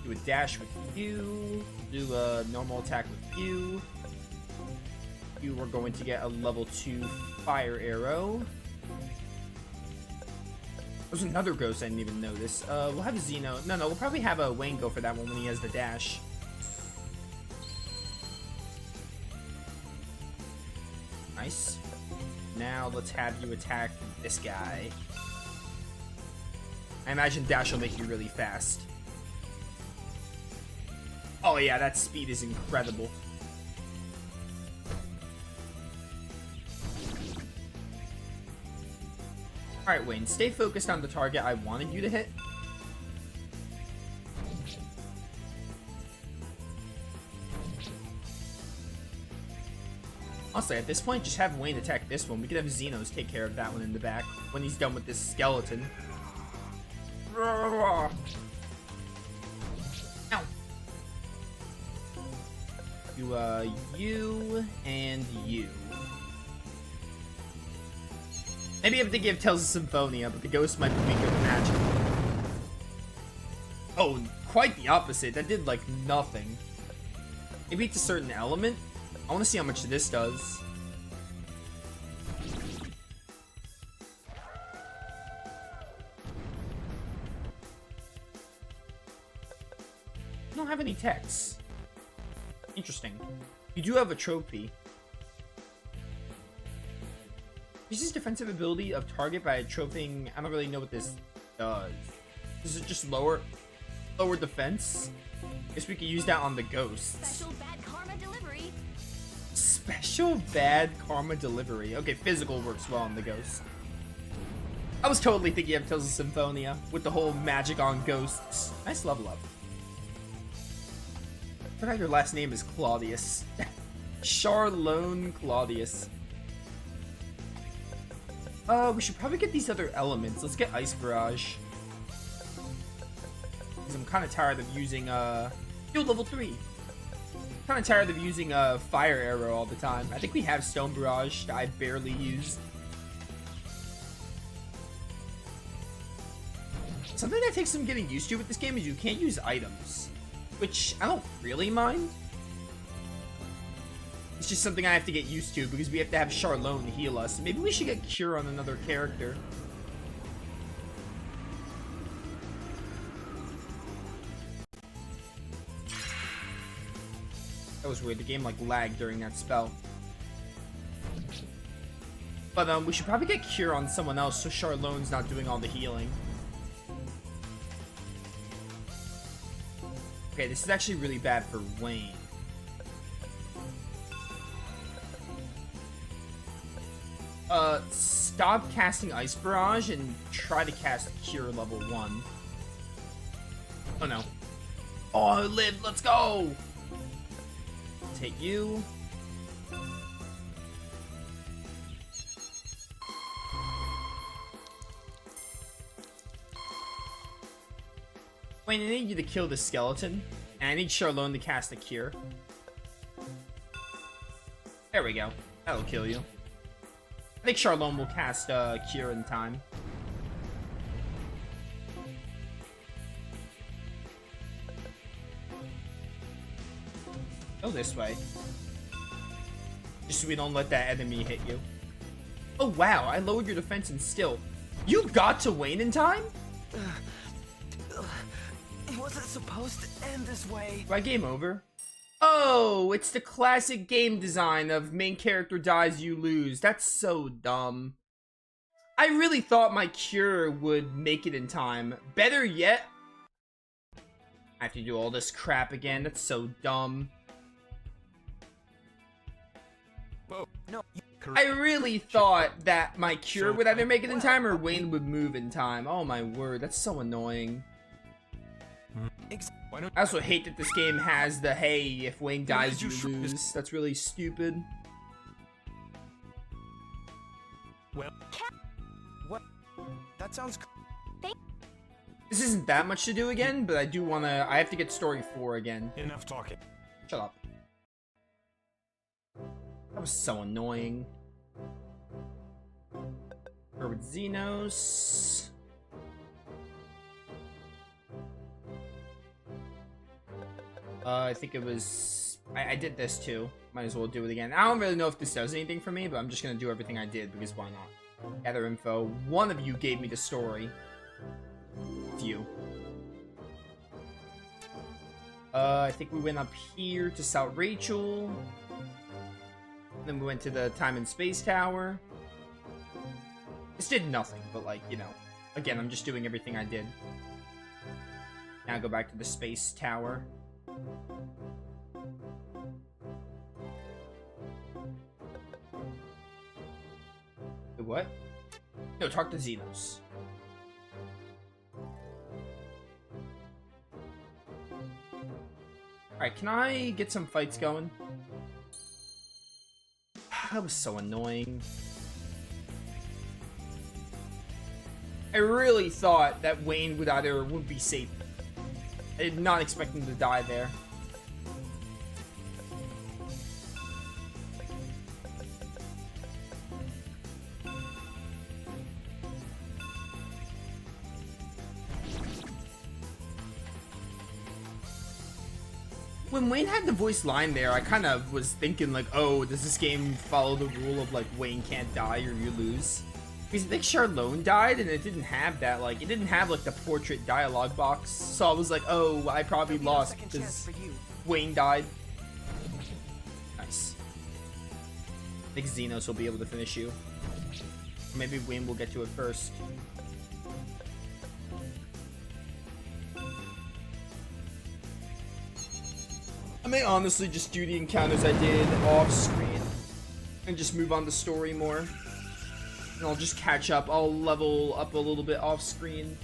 Do a dash with you. Do a normal attack with you. You are going to get a level 2 fire arrow. There's another ghost I didn't even notice. We'll have Xeno. No, we'll probably have a Wayne go for that one when he has the dash. Nice. Now let's have you attack this guy. I imagine dash will make you really fast. Oh yeah, that speed is incredible. Alright, Wayne, stay focused on the target I wanted you to hit. Honestly, at this point, just have Wayne attack this one. We could have Xenos take care of that one in the back when he's done with this skeleton. Ow. You and you. Maybe I have to give Tales of Symphonia, but the ghost might be weaker than magic. Oh, quite the opposite. That did, like, nothing. Maybe it's a certain element. I want to see how much this does. I don't have any techs. Interesting. You do have a trophy. Uses defensive ability of target by trophying. I don't really know what this does. Is it just lower defense? Guess we could use that on the ghosts. Special bad karma delivery. Special bad karma delivery. Okay, physical works well on the ghost. I was totally thinking of Tales of Symphonia with the whole magic on ghosts. Nice level up. I forgot your last name is Claudius. Charlone Claudius. We should probably get these other elements. Let's get Ice Barrage. Because I'm kind of tired of using, Field level 3. Kind of tired of using, Fire Arrow all the time. I think we have Stone Barrage that I barely use. Something that takes some getting used to with this game is you can't use items. Which, I don't really mind. It's just something I have to get used to because we have to have Charlone heal us. Maybe we should get Cure on another character. That was weird. The game like lagged during that spell. But we should probably get Cure on someone else so Charlone's not doing all the healing. Okay, this is actually really bad for Wayne. Stop casting Ice Barrage and try to cast Cure level 1. Oh no. Oh, I lived, let's go! Take you. Wayne, I need you to kill the skeleton. And I need Charlone to cast a Cure. There we go. That'll kill you. I think Charlone will cast Cure in time. Go this way. Just so we don't let that enemy hit you. Oh wow, I lowered your defense and still. You got to Wayne in time? It wasn't supposed to end this way. Right, game over. Oh, it's the classic game design of main character dies, you lose. That's so dumb. I really thought my Cure would make it in time. Better yet, I have to do all this crap again. That's so dumb. Whoa, no. I really thought that my Cure would either make it in time or Wayne would move in time. Oh my word, that's so annoying. I also hate that this game has the, hey, if Wayne dies, you lose. That's really stupid. Well, what? That sounds. This isn't that much to do again, but I do want to. I have to get story 4 again. Enough talking. Shut up. That was so annoying. Or with Xenos. I think it was... I did this too. Might as well do it again. I don't really know if this does anything for me, but I'm just gonna do everything I did, because why not? Gather info. One of you gave me the story. It's you. I think we went up here to South Rachel. Then we went to the Time and Space Tower. This did nothing, but like, you know. Again, I'm just doing everything I did. Now go back to the Space Tower. The what? No, talk to Xenos. Alright, can I get some fights going? That was so annoying. I really thought that Wayne would be safe. I did not expect him to die there. When Wayne had the voice line there, I kind of was thinking like, oh, does this game follow the rule of like Wayne can't die or you lose? Because I think Charlone died and it didn't have that, like, it didn't have like the portrait dialogue box. So I was like, oh, I probably lost because Wayne died. Nice. I think Xenos will be able to finish you. Or maybe Wayne will get to it first. I may honestly just do the encounters I did off screen and just move on to story more. And I'll just catch up. I'll level up a little bit off screen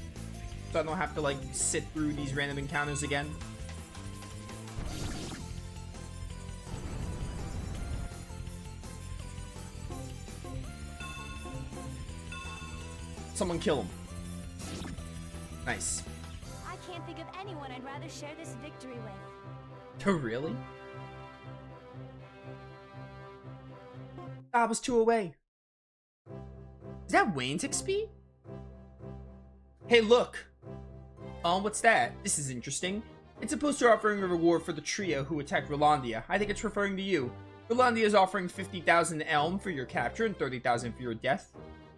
so I don't have to like sit through these random encounters again. Someone kill him. Nice. I can't think of anyone I'd rather share this victory with. Oh, really? I was 2 away. Is that Wayne's XP? Hey, look. Oh, what's that? This is interesting. It's a poster offering a reward for the trio who attacked Rolandia. I think it's referring to you. Rolandia is offering 50,000 Elm for your capture and 30,000 for your death.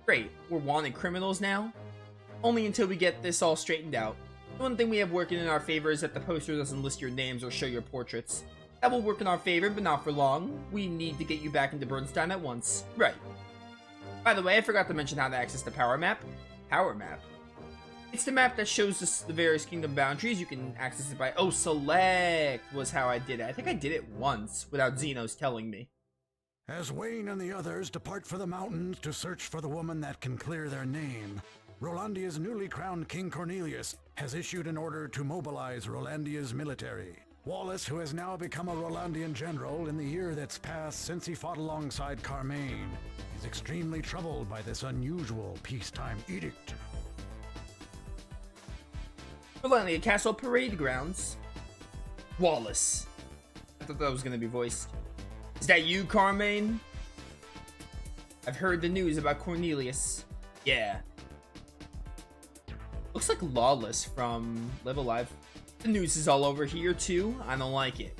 Great. We're wanted criminals now? Only until we get this all straightened out. The one thing we have working in our favor is that the poster doesn't list your names or show your portraits. That will work in our favor, but not for long. We need to get you back into Bernstein at once. Right. By the way, I forgot to mention how to access the power map. Power map? It's the map that shows us the various kingdom boundaries. You can access it by... Oh, select was how I did it. I think I did it once without Xenos telling me. As Wayne and the others depart for the mountains to search for the woman that can clear their name, Rolandia's newly crowned King Cornelius has issued an order to mobilize Rolandia's military. Wallace, who has now become a Rolandian general in the year that's passed since he fought alongside Carmaine, is extremely troubled by this unusual peacetime edict. Rolandia Castle Parade Grounds. Wallace. I thought that was going to be voiced. Is that you, Carmaine? I've heard the news about Cornelius. Yeah. Looks like Lawless from Live Alive. The news is all over here too. I don't like it.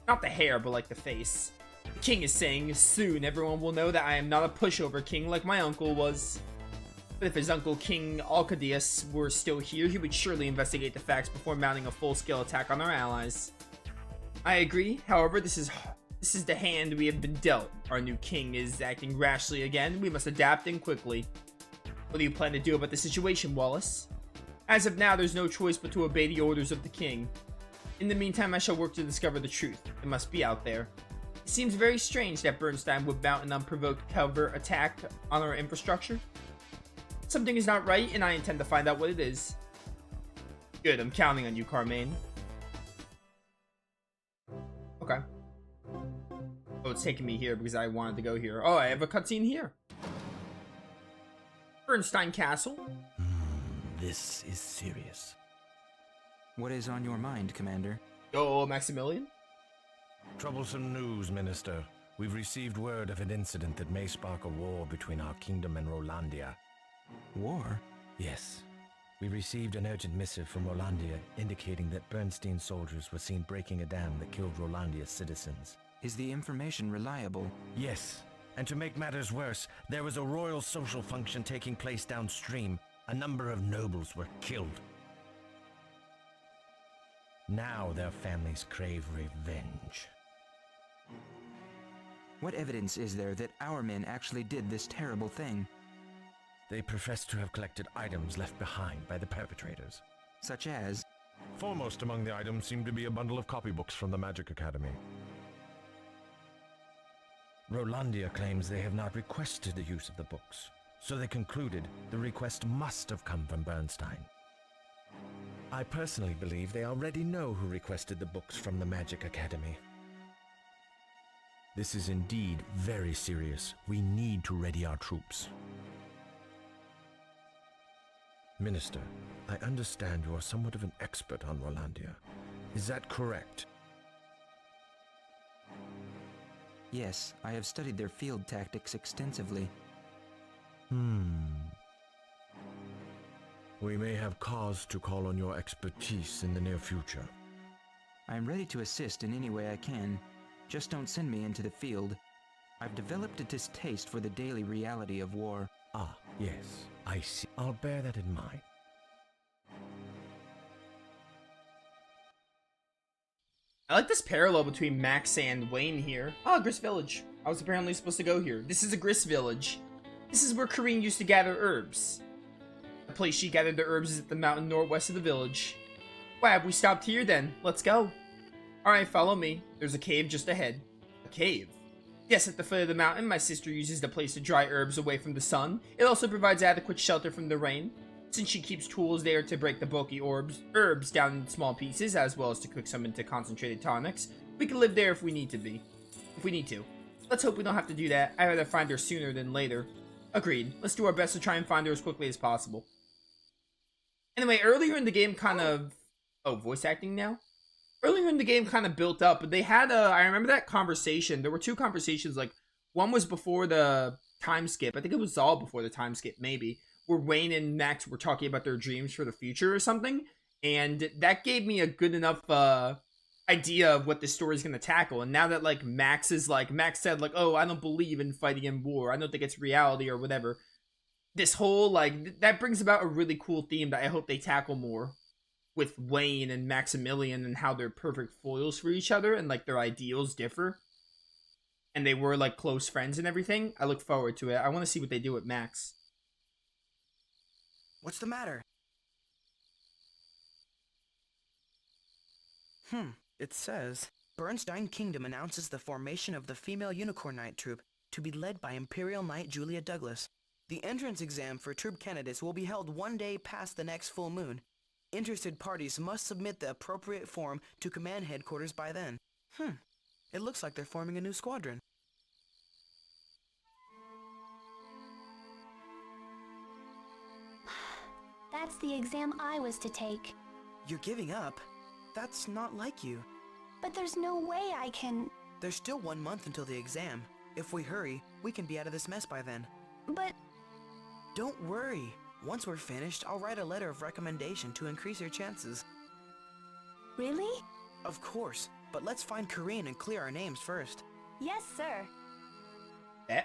Not the hair, but like the face. The king is saying soon everyone will know that I am not a pushover king like my uncle was. But if his uncle King Alcadius were still here, he would surely investigate the facts before mounting a full-scale attack on our allies. I agree. However, this is the hand we have been dealt. Our new king is acting rashly again. We must adapt and quickly. What do you plan to do about the situation, Wallace? As of now, there's no choice but to obey the orders of the king. In the meantime, I shall work to discover the truth. It must be out there. It seems very strange that Bernstein would mount an unprovoked covert attack on our infrastructure. Something is not right, and I intend to find out what it is. Good, I'm counting on you, Carmaine. Okay. Oh, it's taking me here because I wanted to go here. Oh, I have a cutscene here. Bernstein Castle. This is serious. What is on your mind, Commander? Yo, Maximilian. Troublesome news, Minister. We've received word of an incident that may spark a war between our kingdom and Rolandia. War? Yes. We received an urgent missive from Rolandia indicating that Bernstein's soldiers were seen breaking a dam that killed Rolandia's citizens. Is the information reliable? Yes, and to make matters worse, there was a royal social function taking place downstream. A number of nobles were killed. Now their families crave revenge. What evidence is there that our men actually did this terrible thing? They profess to have collected items left behind by the perpetrators. Such as? Foremost among the items seemed to be a bundle of copybooks from the Magic Academy. Rolandia claims they have not requested the use of the books, so they concluded the request must have come from Bernstein. I personally believe they already know who requested the books from the Magic Academy. This is indeed very serious. We need to ready our troops. Minister, I understand you are somewhat of an expert on Rolandia. Is that correct? Yes, I have studied their field tactics extensively. We may have cause to call on your expertise in the near future. I am ready to assist in any way I can. Just don't send me into the field. I've developed a distaste for the daily reality of war. Ah, yes, I see. I'll bear that in mind. I like this parallel between Max and Wayne here. Ah, Grist Village. I was apparently supposed to go here. This is a Grist Village. This is where Karine used to gather herbs. The place she gathered the herbs is at the mountain northwest of the village. Wow, have we stopped here then? Let's go. Alright, follow me. There's a cave just ahead. A cave? Yes, at the foot of the mountain, my sister uses the place to dry herbs away from the sun. It also provides adequate shelter from the rain. Since she keeps tools there to break the bulky herbs down in small pieces, as well as to cook some into concentrated tonics, we can live there if we need to. Let's hope we don't have to do that. I'd rather find her sooner than later. Agreed. Let's do our best to try and find her as quickly as possible. Anyway, earlier in the game voice acting now? Earlier in the game kind of built up, but they had I remember that conversation. There were two conversations, like, one was before the time skip. I think it was all before the time skip, maybe. Where Wayne and Max were talking about their dreams for the future or something. And that gave me a good enough idea of what this story is going to tackle. And now that, like, Max said, like, oh, I don't believe in fighting in war. I don't think it's reality or whatever. This whole, like, that brings about a really cool theme that I hope they tackle more. With Wayne and Maximilian and how they're perfect foils for each other and, like, their ideals differ. And they were, like, close friends and everything. I look forward to it. I want to see what they do with Max. What's the matter? It says, Bernstein Kingdom announces the formation of the female Unicorn Knight Troop to be led by Imperial Knight Julia Douglas. The entrance exam for troop candidates will be held one day past the next full moon. Interested parties must submit the appropriate form to command headquarters by then. It looks like they're forming a new squadron. That's the exam I was to take. You're giving up? That's not like you. But there's no way I can... There's still 1 month until the exam. If we hurry, we can be out of this mess by then. But... Don't worry. Once we're finished, I'll write a letter of recommendation to increase your chances. Really? Of course, but let's find Karine and clear our names first. Yes, sir. Eh?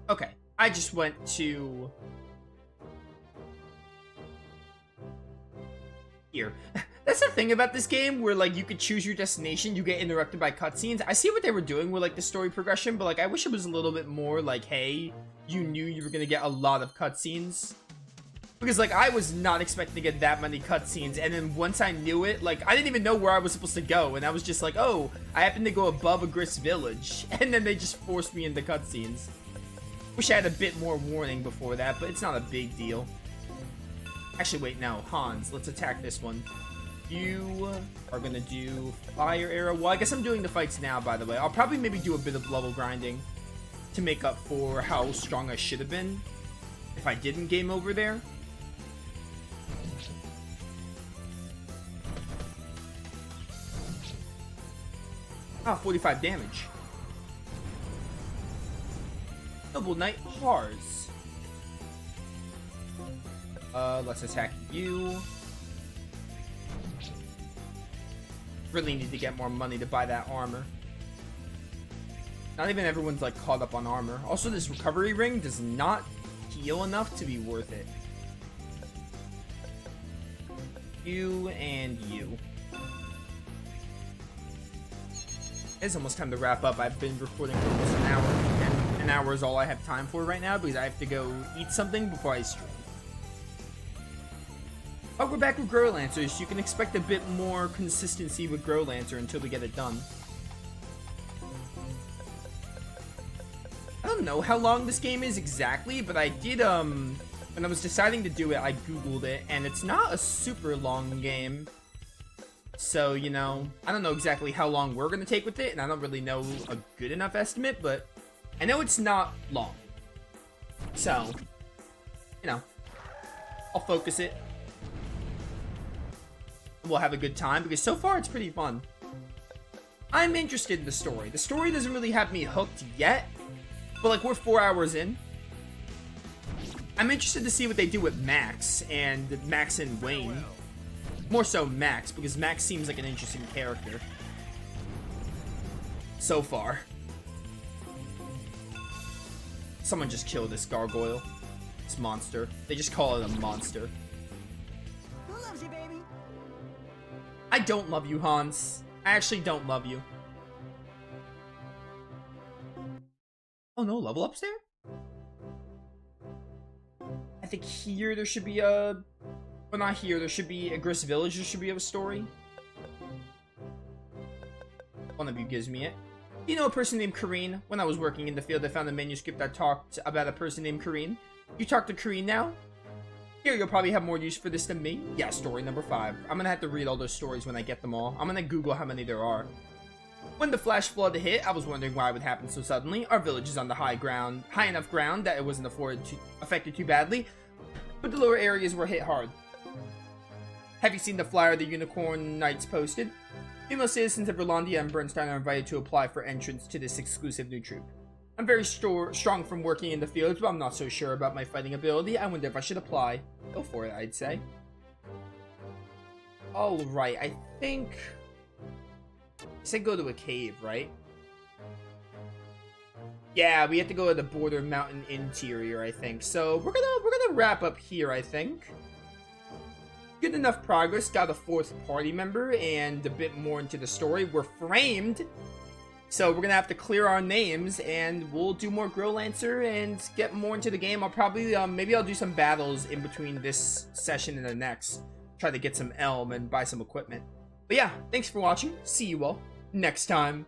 Okay. I just went to... here. That's the thing about this game, where, like, you could choose your destination, you get interrupted by cutscenes. I see what they were doing with, like, the story progression, but, like, I wish it was a little bit more, like, hey, you knew you were gonna get a lot of cutscenes. Because, like, I was not expecting to get that many cutscenes, and then once I knew it, like, I didn't even know where I was supposed to go, and I was just like, oh, I happen to go above a Grist Village, and then they just forced me into cutscenes. Wish I had a bit more warning before that, but it's not a big deal. Actually, wait, no, Hans, let's attack this one. You are gonna do fire arrow. Well, I guess I'm doing the fights now, by the way. I'll probably maybe do a bit of level grinding to make up for how strong I should have been if I didn't game over there. Ah, 45 damage. Noble Knight Hars. Let's attack you. Really need to get more money to buy that armor. Not even everyone's like caught up on armor. Also, this recovery ring does not heal enough to be worth it. You and you. It's almost time to wrap up. I've been recording for almost an hour, and an hour is all I have time for right now because I have to go eat something before I stream. But we're back with Growlanser, so you can expect a bit more consistency with Growlanser until we get it done. I don't know how long this game is exactly, but I did, when I was deciding to do it, I googled it, and it's not a super long game. So, you know, I don't know exactly how long we're gonna take with it, and I don't really know a good enough estimate, but I know it's not long. So, you know, I'll focus it. We'll have a good time, because so far it's pretty fun. I'm interested in the story. The story doesn't really have me hooked yet, but like we're 4 hours in. I'm interested to see what they do with Max and Wayne. More so Max, because Max seems like an interesting character. So far. Someone just killed this gargoyle. This monster. They just call it a monster. Who loves you, baby? I don't love you, Hans. I actually don't love you. Oh no, level ups there? I think here there should be a... Well, not here, there should be a Grist Village, there should be a story. One of you gives me it. Do you know a person named Kareen? When I was working in the field, I found a manuscript that talked about a person named Kareen. You talk to Kareen now? Here, you'll probably have more use for this than me. Yeah, story number 5. I'm gonna have to read all those stories when I get them all. I'm gonna Google how many there are. When the flash flood hit, I was wondering why it would happen so suddenly. Our village is on the high enough ground that it wasn't affected too badly, but the lower areas were hit hard. Have you seen the flyer the Unicorn Knights posted? Female citizens of Rolandia and Bernstein are invited to apply for entrance to this exclusive new troop. I'm very strong from working in the fields, but I'm not so sure about my fighting ability. I wonder if I should apply. Go for it, I'd say. Alright, I think... I said go to a cave, right? Yeah, we have to go to the border mountain interior, I think. So we're gonna wrap up here, I think. Good enough progress, got a 4th party member, and a bit more into the story. We're framed, so we're gonna have to clear our names, and we'll do more Growlanser and get more into the game. I'll probably, maybe I'll do some battles in between this session and the next. Try to get some Elm and buy some equipment. But yeah, thanks for watching. See you all next time.